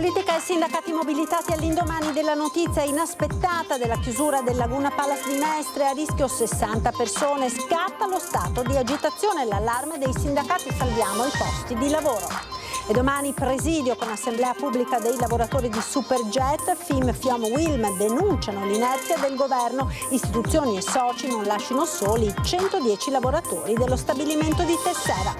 Politica e sindacati mobilitati all'indomani della notizia inaspettata della chiusura del Laguna Palace di Mestre, a rischio 60 persone. Scatta lo stato di agitazione, l'allarme dei sindacati: salviamo i posti di lavoro. E domani presidio con assemblea pubblica dei lavoratori di Superjet. FIM, FIOM, UILM denunciano l'inerzia del governo. Istituzioni e soci non lasciano soli i 110 lavoratori dello stabilimento di Tessera.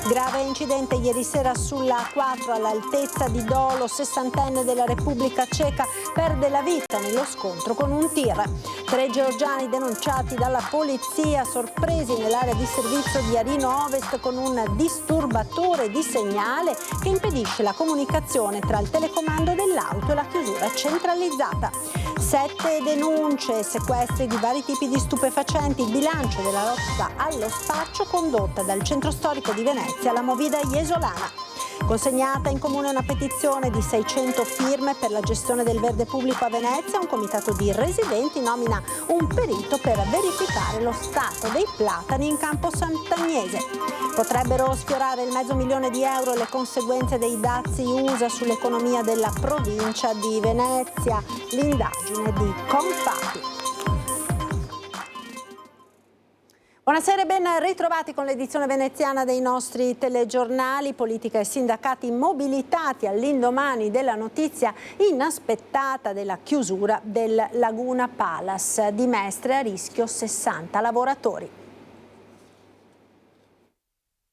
Grave incidente ieri sera sulla A4 all'altezza di Dolo. 60enne della Repubblica Ceca perde la vita nello scontro con un tir. 3 georgiani denunciati dalla polizia, sorpresi nell'area di servizio di Arino Ovest con un disturbatore di segnale che impedisce la comunicazione tra il telecomando dell'auto e la chiusura centralizzata. 7 denunce, sequestri di vari tipi di stupefacenti, il bilancio della lotta allo spaccio condotta dal centro storico di Venezia alla Movida Iesolana. Consegnata in comune una petizione di 600 firme per la gestione del verde pubblico a Venezia. Un comitato di residenti nomina un perito per verificare lo stato dei platani in campo Sant'Agnese. Potrebbero sfiorare il €500.000 le conseguenze dei dazi USA sull'economia della provincia di Venezia. L'indagine di Confapi. Buonasera e ben ritrovati con l'edizione veneziana dei nostri telegiornali. Politica e sindacati mobilitati all'indomani della notizia inaspettata della chiusura del Laguna Palace di Mestre, a rischio 60 lavoratori.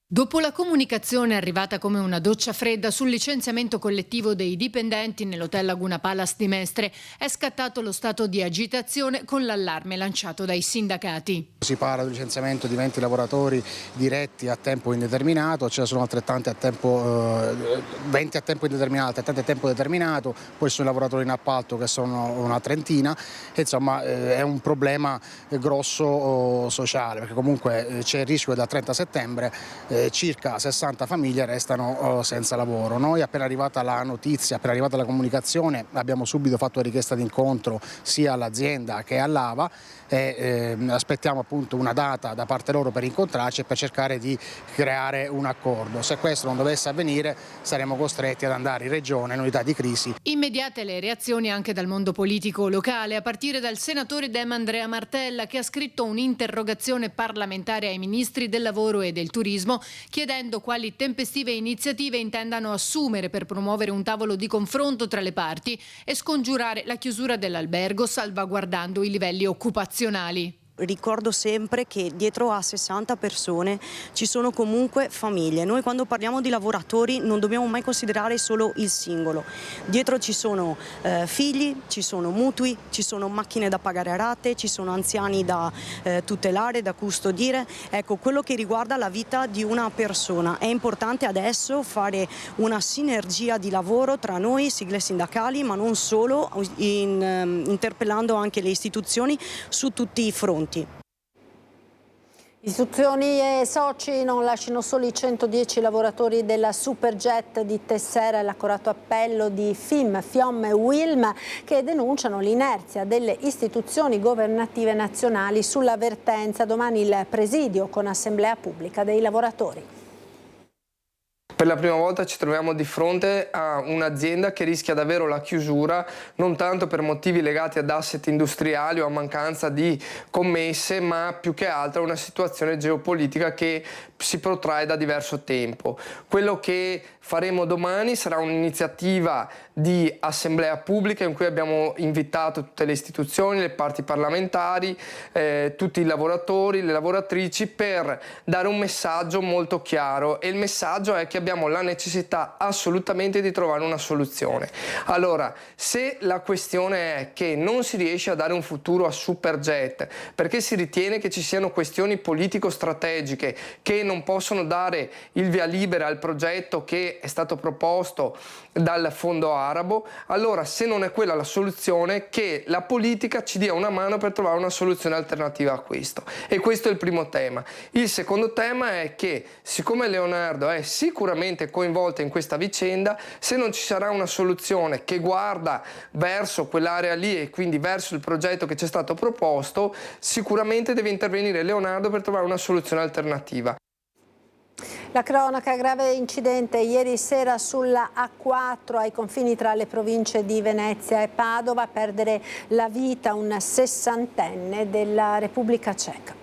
Dopo la comunicazione arrivata come una doccia fredda sul licenziamento collettivo dei dipendenti nell'hotel Laguna Palace di Mestre, è scattato lo stato di agitazione con l'allarme lanciato dai sindacati. Si parla di licenziamento di 20 lavoratori diretti a tempo indeterminato, ce ne sono altrettanti a tempo, 20 a tempo indeterminato, altrettanti a tempo determinato, poi ci sono lavoratori in appalto che sono una trentina. Insomma, è un problema grosso sociale, perché comunque c'è il rischio che dal 30 settembre circa 60 famiglie restano senza lavoro. Noi, appena arrivata la notizia, appena arrivata la comunicazione, abbiamo subito fatto richiesta di incontro sia all'azienda che all'AVA e aspettiamo appunto una data da parte loro per incontrarci e per cercare di creare un accordo. Se questo non dovesse avvenire, saremo costretti ad andare in regione in unità di crisi. Immediate le reazioni anche dal mondo politico locale, a partire dal senatore Dem Andrea Martella, che ha scritto un'interrogazione parlamentare ai ministri del lavoro e del turismo chiedendo quali tempestive iniziative intendano assumere per promuovere un tavolo di confronto tra le parti e scongiurare la chiusura dell'albergo, salvaguardando i livelli occupazionali. Ricordo sempre che dietro a 60 persone ci sono comunque famiglie. Noi quando parliamo di lavoratori non dobbiamo mai considerare solo il singolo. Dietro ci sono figli, ci sono mutui, ci sono macchine da pagare a rate, ci sono anziani da tutelare, da custodire. Ecco, quello che riguarda la vita di una persona. È importante adesso fare una sinergia di lavoro tra noi, sigle sindacali, ma non solo, interpellando anche le istituzioni su tutti i fronti. Istituzioni e soci non lasciano soli i 110 lavoratori della Superjet di Tessera, l'accorato appello di FIM, FIOM e UILM, che denunciano l'inerzia delle istituzioni governative nazionali sulla vertenza. Domani il presidio con assemblea pubblica dei lavoratori. Per la prima volta ci troviamo di fronte a un'azienda che rischia davvero la chiusura, non tanto per motivi legati ad asset industriali o a mancanza di commesse, ma più che altro a una situazione geopolitica che si protrae da diverso tempo. Quello che faremo domani sarà un'iniziativa di assemblea pubblica in cui abbiamo invitato tutte le istituzioni, le parti parlamentari, tutti i lavoratori, le lavoratrici, per dare un messaggio molto chiaro, e il messaggio è che abbiamo la necessità assolutamente di trovare una soluzione. Allora, se la questione è che non si riesce a dare un futuro a Superjet perché si ritiene che ci siano questioni politico-strategiche che non possono dare il via libera al progetto che è stato proposto dal fondo arabo, allora se non è quella la soluzione, che la politica ci dia una mano per trovare una soluzione alternativa a questo. E questo è il primo tema. Il secondo tema è che, siccome Leonardo è sicuramente coinvolta in questa vicenda, se non ci sarà una soluzione che guarda verso quell'area lì e quindi verso il progetto che ci è stato proposto, sicuramente deve intervenire Leonardo per trovare una soluzione alternativa. La cronaca, grave incidente ieri sera sulla A4 ai confini tra le province di Venezia e Padova, a perdere la vita un 60enne della Repubblica Ceca.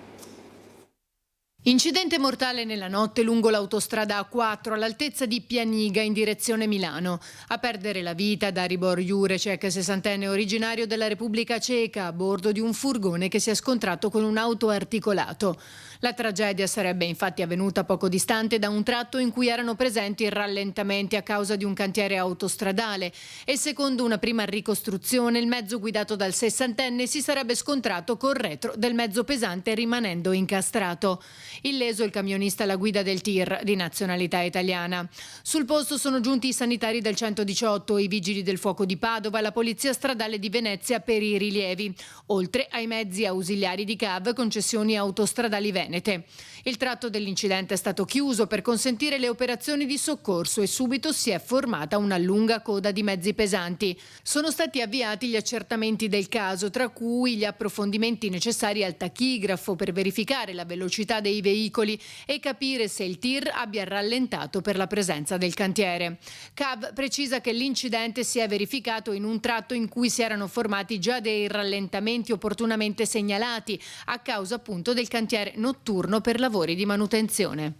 Incidente mortale nella notte lungo l'autostrada A4 all'altezza di Pianiga in direzione Milano. A perdere la vita Daribor Jurecek, 60enne originario della Repubblica Ceca, a bordo di un furgone che si è scontrato con un auto articolato. La tragedia sarebbe infatti avvenuta poco distante da un tratto in cui erano presenti rallentamenti a causa di un cantiere autostradale e secondo una prima ricostruzione il mezzo guidato dal 60enne si sarebbe scontrato col retro del mezzo pesante rimanendo incastrato. Illeso il camionista alla guida del tir di nazionalità italiana. Sul posto sono giunti i sanitari del 118, i vigili del fuoco di Padova e la polizia stradale di Venezia per i rilievi, oltre ai mezzi ausiliari di CAV, concessioni autostradali venete. Il tratto dell'incidente è stato chiuso per consentire le operazioni di soccorso e subito si è formata una lunga coda di mezzi pesanti. Sono stati avviati gli accertamenti del caso, tra cui gli approfondimenti necessari al tachigrafo per verificare la velocità dei veicoli e capire se il tir abbia rallentato per la presenza del cantiere. CAV precisa che l'incidente si è verificato in un tratto in cui si erano formati già dei rallentamenti opportunamente segnalati a causa appunto del cantiere notturno per lavori di manutenzione.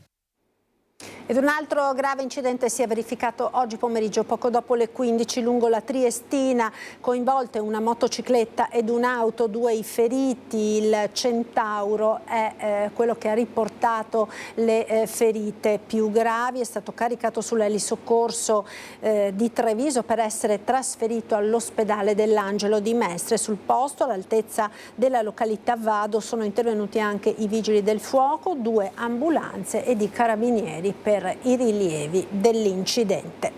Ed un altro grave incidente si è verificato oggi pomeriggio poco dopo le 15 lungo la Triestina, coinvolte una motocicletta ed un'auto, 2 i feriti. Il Centauro è quello che ha riportato le ferite più gravi, è stato caricato sull'elisoccorso di Treviso per essere trasferito all'ospedale dell'Angelo di Mestre. Sul posto, all'altezza della località Vado, sono intervenuti anche i vigili del fuoco, 2 ambulanze ed i carabinieri per i rilievi dell'incidente.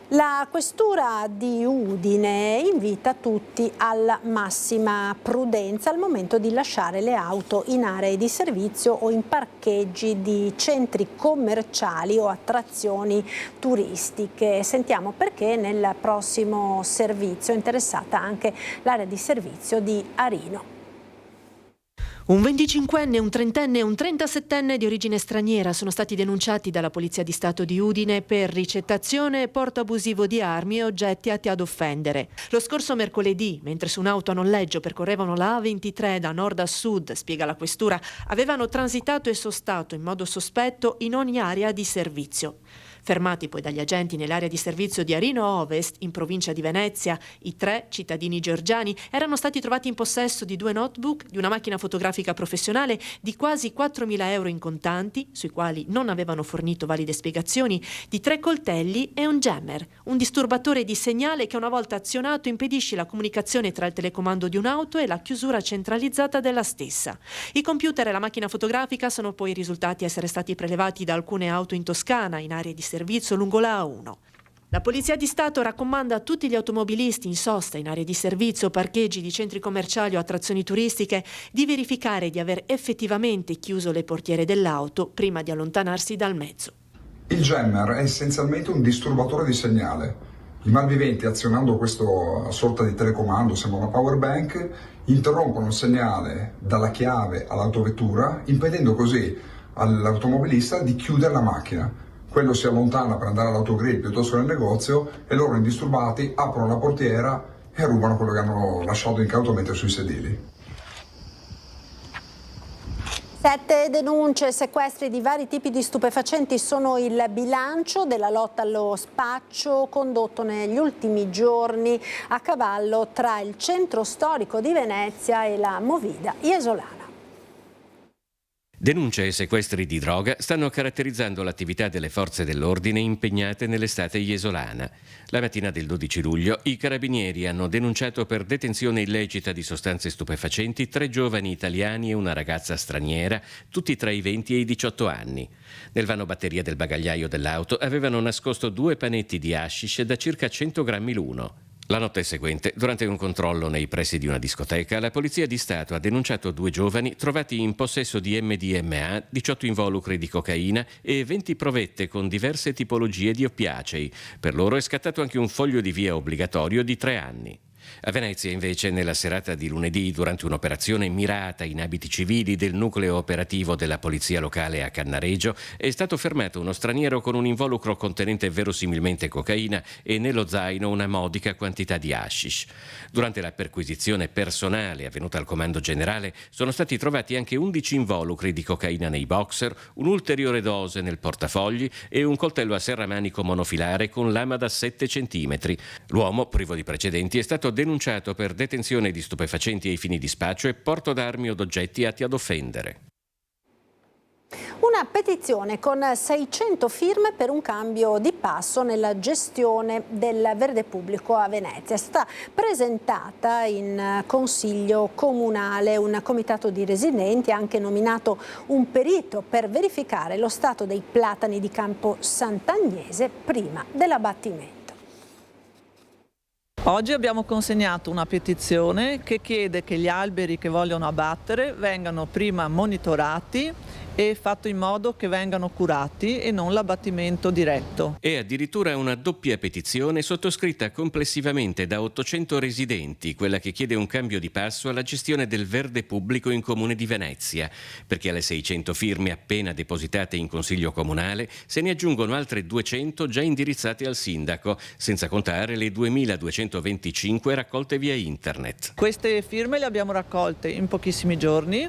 La questura di Udine invita tutti alla massima prudenza al momento di lasciare le auto in aree di servizio o in parcheggi di centri commerciali o attrazioni turistiche. Sentiamo perché nel prossimo servizio è interessata anche l'area di servizio di Arino. Un 25enne, un 30enne e un 37enne di origine straniera sono stati denunciati dalla Polizia di Stato di Udine per ricettazione e porto abusivo di armi e oggetti atti ad offendere. Lo scorso mercoledì, mentre su un'auto a noleggio percorrevano la A23 da nord a sud, spiega la questura, avevano transitato e sostato in modo sospetto in ogni area di servizio. Fermati poi dagli agenti nell'area di servizio di Arino Ovest, in provincia di Venezia, i 3 cittadini georgiani erano stati trovati in possesso di 2 notebook, di una macchina fotografica professionale, di quasi 4.000 euro in contanti, sui quali non avevano fornito valide spiegazioni, di 3 coltelli e un jammer, un disturbatore di segnale che una volta azionato impedisce la comunicazione tra il telecomando di un'auto e la chiusura centralizzata della stessa. I computer e la macchina fotografica sono poi risultati essere stati prelevati da alcune auto in Toscana, in aree di servizio lungo la A1. La Polizia di Stato raccomanda a tutti gli automobilisti in sosta in aree di servizio, parcheggi di centri commerciali o attrazioni turistiche di verificare di aver effettivamente chiuso le portiere dell'auto prima di allontanarsi dal mezzo. Il jammer è essenzialmente un disturbatore di segnale. I malviventi, azionando questa sorta di telecomando, sembra una power bank, interrompono il segnale dalla chiave all'autovettura, impedendo così all'automobilista di chiudere la macchina. Quello si allontana per andare all'autogrill piuttosto che nel negozio e loro indisturbati aprono la portiera e rubano quello che hanno lasciato incautamente sui sedili. 7 denunce e sequestri di vari tipi di stupefacenti sono il bilancio della lotta allo spaccio condotto negli ultimi giorni a cavallo tra il centro storico di Venezia e la Movida Iesolana. Denunce e sequestri di droga stanno caratterizzando l'attività delle forze dell'ordine impegnate nell'estate iesolana. La mattina del 12 luglio i carabinieri hanno denunciato per detenzione illecita di sostanze stupefacenti 3 giovani italiani e una ragazza straniera, tutti tra i 20 e i 18 anni. Nel vano batteria del bagagliaio dell'auto avevano nascosto 2 panetti di hashish da circa 100 grammi l'uno. La notte seguente, durante un controllo nei pressi di una discoteca, la Polizia di Stato ha denunciato 2 giovani trovati in possesso di MDMA, 18 involucri di cocaina e 20 provette con diverse tipologie di oppiacei. Per loro è scattato anche un foglio di via obbligatorio di 3 anni. A Venezia, invece, nella serata di lunedì, durante un'operazione mirata in abiti civili del nucleo operativo della polizia locale a Cannaregio, è stato fermato uno straniero con un involucro contenente verosimilmente cocaina e nello zaino una modica quantità di hashish. Durante la perquisizione personale avvenuta al comando generale sono stati trovati anche 11 involucri di cocaina nei boxer, un'ulteriore dose nel portafogli e un coltello a serramanico monofilare con lama da 7 centimetri. L'uomo, privo di precedenti, è stato denunciato per detenzione di stupefacenti ai fini di spaccio e porto d'armi o d'oggetti atti ad offendere. Una petizione con 600 firme per un cambio di passo nella gestione del verde pubblico a Venezia. È stata presentata in consiglio comunale, un comitato di residenti ha anche nominato un perito per verificare lo stato dei platani di Campo Sant'Agnese prima dell'abbattimento. Oggi abbiamo consegnato una petizione che chiede che gli alberi che vogliono abbattere vengano prima monitorati e fatto in modo che vengano curati e non l'abbattimento diretto. E addirittura una doppia petizione sottoscritta complessivamente da 800 residenti, quella che chiede un cambio di passo alla gestione del verde pubblico in Comune di Venezia, perché alle 600 firme appena depositate in Consiglio Comunale se ne aggiungono altre 200 già indirizzate al sindaco, senza contare le 2225 raccolte via internet. Queste firme le abbiamo raccolte in pochissimi giorni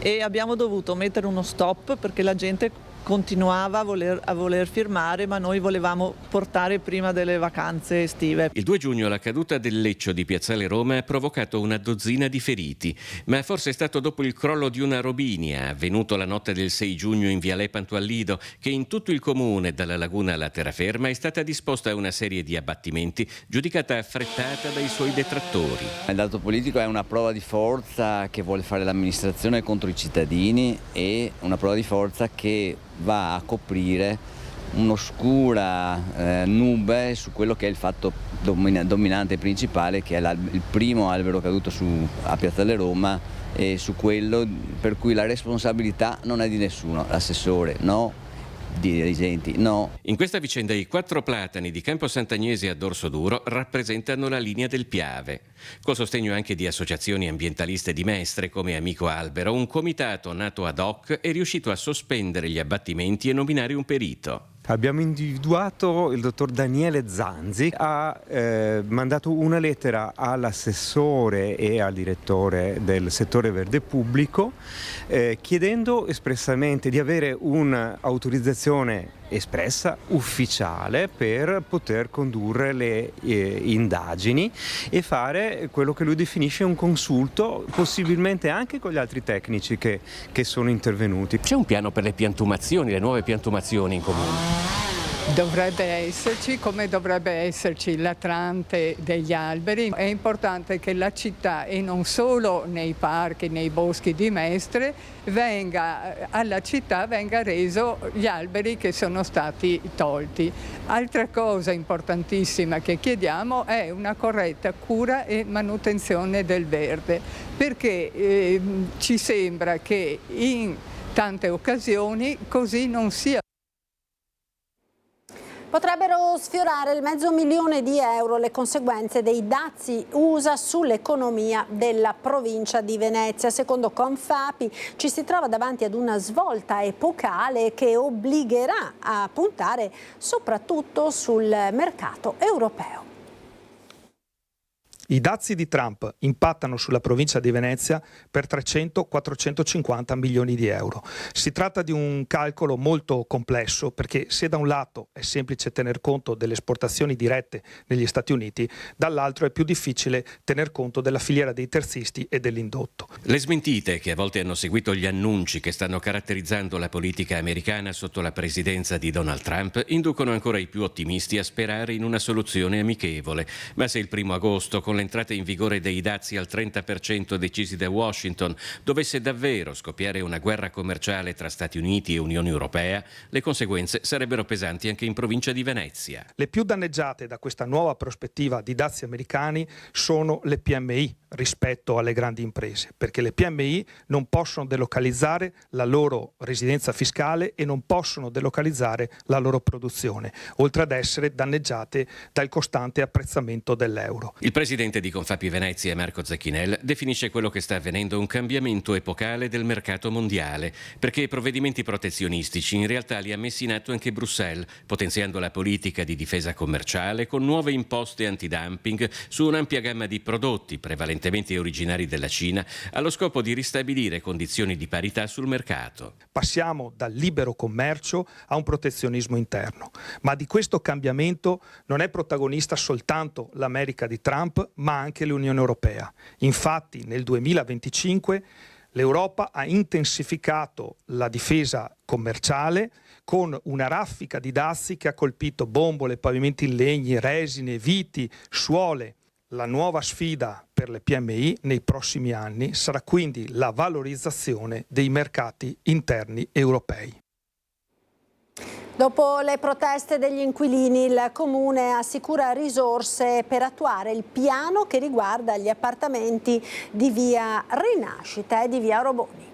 e abbiamo dovuto mettere uno stop perché la gente continuava a voler firmare, ma noi volevamo portare prima delle vacanze estive. Il 2 giugno la caduta del leccio di Piazzale Roma ha provocato una dozzina di feriti, ma forse è stato dopo il crollo di una robinia, avvenuto la notte del 6 giugno in Viale Panto Allido, che in tutto il comune, dalla laguna alla terraferma, è stata disposta una serie di abbattimenti giudicata affrettata dai suoi detrattori. Il dato politico è una prova di forza che vuole fare l'amministrazione contro i cittadini e una prova di forza che va a coprire un'oscura nube su quello che è il fatto dominante e principale, che è il primo albero caduto a Piazzale Roma, e su quello per cui la responsabilità non è di nessuno, l'assessore no, di dirigenti no. In questa vicenda i 4 platani di Campo Sant'Agnese a Dorso Duro rappresentano la linea del Piave. Col sostegno anche di associazioni ambientaliste di Mestre come Amico Albero, un comitato nato ad hoc è riuscito a sospendere gli abbattimenti e nominare un perito. Abbiamo individuato il dottor Daniele Zanzi, ha mandato una lettera all'assessore e al direttore del settore verde pubblico chiedendo espressamente di avere un'autorizzazione espressa, ufficiale, per poter condurre le indagini e fare quello che lui definisce un consulto, possibilmente anche con gli altri tecnici che sono intervenuti. C'è un piano per le piantumazioni, le nuove piantumazioni in comune? Dovrebbe esserci, come dovrebbe esserci l'atlante degli alberi. È importante che la città, e non solo nei parchi, nei boschi di Mestre, alla città venga reso gli alberi che sono stati tolti. Altra cosa importantissima che chiediamo è una corretta cura e manutenzione del verde, perché ci sembra che in tante occasioni così non sia. Potrebbero sfiorare il $500.000 di euro le conseguenze dei dazi USA sull'economia della provincia di Venezia. Secondo Confapi ci si trova davanti ad una svolta epocale che obbligherà a puntare soprattutto sul mercato europeo. I dazi di Trump impattano sulla provincia di Venezia per 300-450 milioni di euro. Si tratta di un calcolo molto complesso perché se da un lato è semplice tener conto delle esportazioni dirette negli Stati Uniti, dall'altro è più difficile tener conto della filiera dei terzisti e dell'indotto. Le smentite che a volte hanno seguito gli annunci che stanno caratterizzando la politica americana sotto la presidenza di Donald Trump inducono ancora i più ottimisti a sperare in una soluzione amichevole. Ma se il 1 agosto, con l'entrata in vigore dei dazi al 30% decisi da Washington, dovesse davvero scoppiare una guerra commerciale tra Stati Uniti e Unione Europea, le conseguenze sarebbero pesanti anche in provincia di Venezia. Le più danneggiate da questa nuova prospettiva di dazi americani sono le PMI, rispetto alle grandi imprese, perché le PMI non possono delocalizzare la loro residenza fiscale e non possono delocalizzare la loro produzione, oltre ad essere danneggiate dal costante apprezzamento dell'euro. Il presidente di Confapi Venezia, Marco Zecchinel, definisce quello che sta avvenendo un cambiamento epocale del mercato mondiale, perché i provvedimenti protezionistici in realtà li ha messi in atto anche Bruxelles, potenziando la politica di difesa commerciale con nuove imposte antidumping su un'ampia gamma di prodotti, prevalentemente originari della Cina, allo scopo di ristabilire condizioni di parità sul mercato. Passiamo dal libero commercio a un protezionismo interno, ma di questo cambiamento non è protagonista soltanto l'America di Trump, ma anche l'Unione Europea. Infatti nel 2025 l'Europa ha intensificato la difesa commerciale con una raffica di dazi che ha colpito bombole, pavimenti in legno, resine, viti, suole. La nuova sfida per le PMI nei prossimi anni sarà quindi la valorizzazione dei mercati interni europei. Dopo le proteste degli inquilini, il Comune assicura risorse per attuare il piano che riguarda gli appartamenti di via Rinascita e di via Roboni.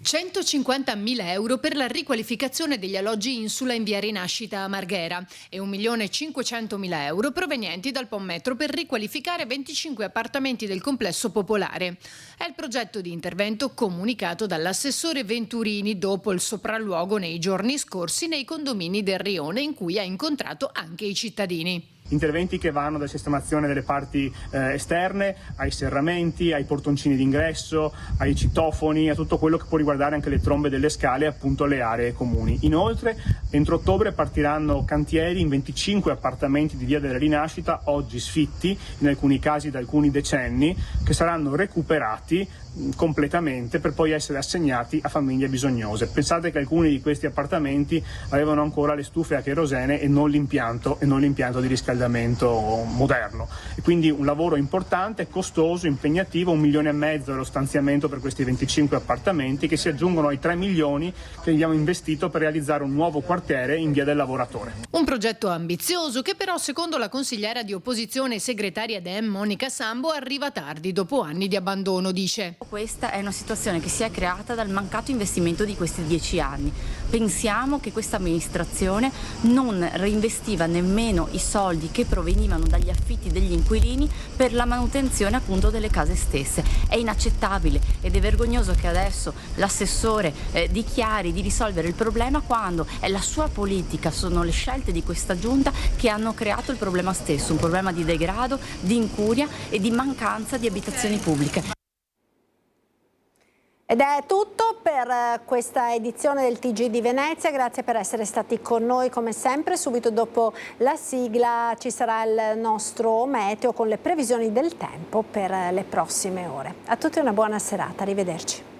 150.000 euro per la riqualificazione degli alloggi Insula in via Rinascita a Marghera e 1.500.000 euro provenienti dal Pommetro per riqualificare 25 appartamenti del complesso popolare. È il progetto di intervento comunicato dall'assessore Venturini dopo il sopralluogo nei giorni scorsi nei condomini del Rione, in cui ha incontrato anche i cittadini. Interventi che vanno da sistemazione delle parti esterne, ai serramenti, ai portoncini d'ingresso, ai citofoni, a tutto quello che può riguardare anche le trombe delle scale e appunto le aree comuni. Inoltre, entro ottobre partiranno cantieri in 25 appartamenti di via della Rinascita, oggi sfitti, in alcuni casi da alcuni decenni, che saranno recuperati completamente per poi essere assegnati a famiglie bisognose. Pensate che alcuni di questi appartamenti avevano ancora le stufe a cherosene e non l'impianto di riscaldamento moderno, e quindi un lavoro importante, costoso, impegnativo. 1,5 milioni è lo stanziamento per questi 25 appartamenti, che si aggiungono ai 3 milioni che abbiamo investito per realizzare un nuovo quartiere in via del Lavoratore. Un progetto ambizioso che però, secondo la consigliera di opposizione e segretaria Dem Monica Sambo, arriva tardi dopo anni di abbandono, dice. Questa è una situazione che si è creata dal mancato investimento di questi 10 anni. Pensiamo che questa amministrazione non reinvestiva nemmeno i soldi che provenivano dagli affitti degli inquilini per la manutenzione appunto delle case stesse. È inaccettabile ed è vergognoso che adesso l'assessore dichiari di risolvere il problema quando è la sua politica, sono le scelte di questa giunta che hanno creato il problema stesso, un problema di degrado, di incuria e di mancanza di abitazioni pubbliche. Ed è tutto per questa edizione del TG di Venezia, grazie per essere stati con noi come sempre. Subito dopo la sigla ci sarà il nostro meteo con le previsioni del tempo per le prossime ore. A tutti una buona serata, arrivederci.